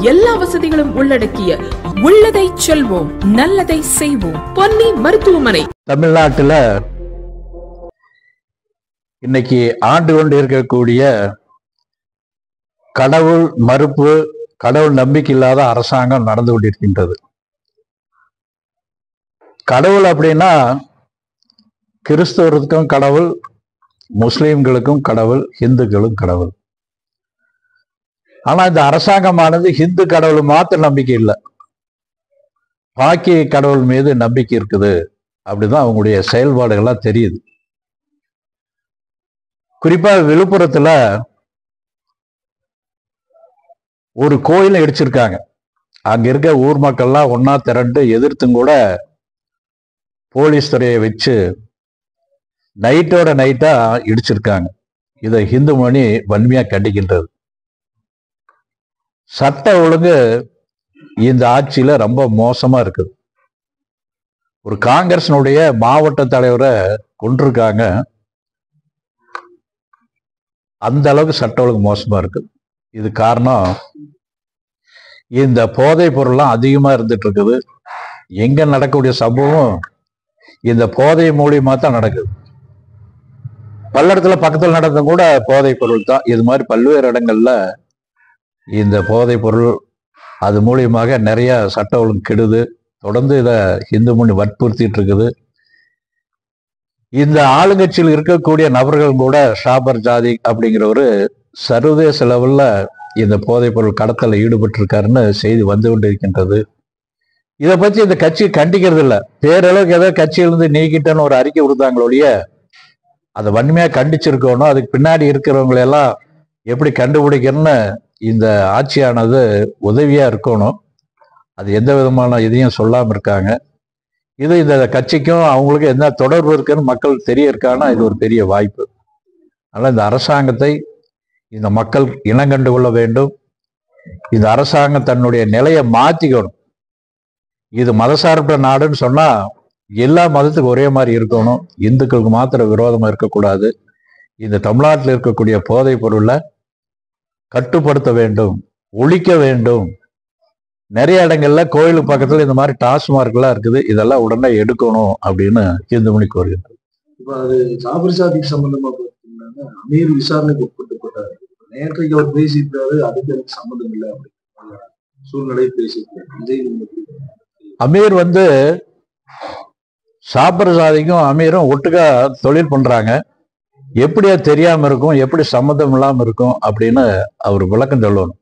எல்லா வசதிகளும் உள்ளடக்கிய உள்ளதை செல்வோம் நல்லதை செய்வோம் பொன்னி மருத்துவமனை. தமிழ்நாட்டுல இன்னைக்கு ஆண்டு கொண்டு இருக்கக்கூடிய கடவுள் மறுப்பு, கடவுள் நம்பிக்கை இல்லாத அரசாங்கம் நடந்து கொண்டிருக்கின்றது. கடவுள் அப்படின்னா கிறிஸ்தவருக்கும் கடவுள், முஸ்லிம்களுக்கும் கடவுள், இந்துக்களும் கடவுள். ஆனா இந்த அரசாங்கமானது இந்து கடவுள் மாத்திர நம்பிக்கை இல்லை, பாக்கி கடவுள் மீது நம்பிக்கை இருக்குது. அப்படிதான் அவங்களுடைய செயல்பாடுகள்லாம் தெரியுது. குறிப்பா விழுப்புரத்துல ஒரு கோயிலை இடிச்சிருக்காங்க. அங்க இருக்க ஊர் மக்கள்லாம் ஒன்னா திரண்டு எதிர்த்தும் கூட போலீஸ் துறையை வச்சு நைட்டோட நைட்டா இடிச்சிருக்காங்க. இதை இந்து மணி வன்மையா கண்டிக்கின்றது. சட்ட ஒழுங்கு இந்த ஆட்சியில ரொம்ப மோசமா இருக்குது. ஒரு காங்கிரஸினுடைய மாவட்ட தலைவரை கொண்டிருக்காங்க. அந்த அளவுக்கு சட்ட ஒழுங்கு மோசமா இருக்குது. இது காரணம் இந்த போதைப் பொருள்லாம் அதிகமா இருந்துட்டு இருக்குது. எங்க நடக்கக்கூடிய சம்பவம் இந்த போதை மூலியமா தான் நடக்குது. பல்லடத்துல பக்கத்தில் நடந்த கூட போதைப் பொருள் தான். இது மாதிரி பல்வேறு இடங்கள்ல இந்த போதைப் பொருள் அது மூலியமாக நிறைய சட்ட ஒழுங்கு கெடுது. தொடர்ந்து இதை இந்து மணி வற்புறுத்திட்டு இருக்குது. இந்த ஆளுங்கட்சியில் இருக்கக்கூடிய நபர்கள் கூட ஷாபர் ஜாதி அப்படிங்கிற ஒரு சர்வதேச லெவல்ல இந்த போதைப் பொருள் கடத்தல ஈடுபட்டு இருக்காருன்னு செய்தி வந்து கொண்டு இருக்கின்றது. இதை பத்தி இந்த கட்சி கண்டிக்கிறது இல்லை. பேரளவுக்கு ஏதோ கட்சியிலிருந்து நீக்கிட்டேன்னு ஒரு அறிக்கை கொடுத்தாங்களோடைய அதை வன்மையா கண்டிச்சிருக்கணும். அதுக்கு பின்னாடி இருக்கிறவங்களெல்லாம் எப்படி கண்டுபிடிக்கணும்னு இந்த ஆட்சியானது உதவியா இருக்கணும். அது எந்த விதமான இதையும் சொல்லாம இருக்காங்க. இது இந்த கட்சிக்கும் அவங்களுக்கும் என்ன தொடர்பு இருக்குன்னு மக்கள் தெரிய இருக்கானா இது ஒரு பெரிய வாய்ப்பு. அதனால இந்த அரசாங்கத்தை இந்த மக்கள் இனங்கண்டு கொள்ள வேண்டும். இந்த அரசாங்கம் தன்னுடைய நிலையை மாத்திக்கணும். இது மதசார்பற்ற நாடுன்னு சொன்னா எல்லா மதத்துக்கும் ஒரே மாதிரி இருக்கணும். இந்துக்களுக்கு மாத்திரம் விரோதமா இருக்கக்கூடாது. இந்த தமிழ்நாட்டில் இருக்கக்கூடிய போதைப் பொருளை கட்டுப்படுத்த வேண்டும், ஒழிக்க வேண்டும். நிறைய இடங்கள்ல கோயிலுக்கு பக்கத்துல இந்த மாதிரி டாஸ்மார்க் எல்லாம் இருக்குது. இதெல்லாம் உடனே எடுக்கணும் அப்படின்னு இந்து மணி கோருகின்றது. இப்ப அது சாபர் சாதிக்கு சம்பந்தமா பார்த்தீங்கன்னா அமீர் விசாரணைக்கு உட்பட்டுப்பட்டாரு. நேற்றைக்கு அவர் பேசியிருக்காரு, அதுக்கு எனக்கு சம்மந்தம் இல்லை அப்படின்னு சூழ்நிலை பேசியிருக்காரு. அமீர் சாபர் சாதிக்கும் அமீரும் ஒட்டுக்கா தொழில் பண்றாங்க. எப்படி அது தெரியாம இருக்கும், எப்படி சம்மந்தம் இல்லாம இருக்கும் அப்படின்னு அவர் விளக்கம் சொல்லணும்.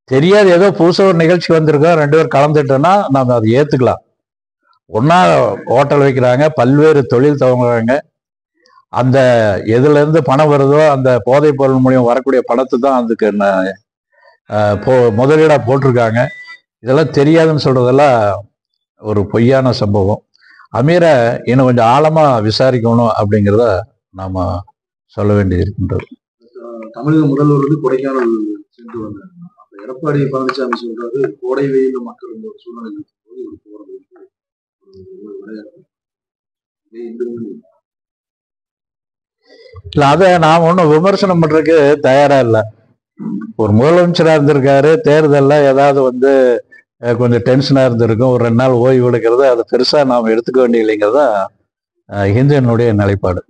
தெரியாது, ஏதோ புதுசா ஒரு நிகழ்ச்சி வந்திருக்கோம், 2 பேர் கலந்துட்டோன்னா நம்ம அதை ஏத்துக்கலாம். ஒன்னா ஹோட்டல் வைக்கிறாங்க, பல்வேறு தொழில் துவங்குறாங்க. அந்த எதுல இருந்து பணம் வருதோ அந்த போதைப் பொருள் மூலியம் வரக்கூடிய பணத்தை தான் அதுக்கு முதலீடா போட்டிருக்காங்க. இதெல்லாம் தெரியாதுன்னு சொல்றதெல்லாம் ஒரு பொய்யான சம்பவம். அமீரை இன்னும் கொஞ்சம் ஆழமா விசாரிக்கணும் அப்படிங்கிறத நாம சொல்ல வேண்டி இருக்கின்றது. தமிழக முதல்வர் கொடைக்கானல் சென்று வந்தார். எடப்பாடி பழனிசாமி சொல்றாரு, கோடை வெயில மக்கள் ஒரு சூழ்நிலை இல்ல, அதை நாம் ஒன்றும் விமர்சனம் பண்றதுக்கு தயாரா இல்லை. ஒரு முதலமைச்சரா இருந்திருக்காரு, தேர்தல்ல ஏதாவது கொஞ்சம் டென்ஷனா இருந்திருக்கும், ஒரு 2 நாள் ஓய்வு எடுக்கிறது அதை பெருசா நாம் எடுத்துக்க வேண்டிய இல்லைங்கிறதா இந்தியனுடைய நிலைப்பாடு.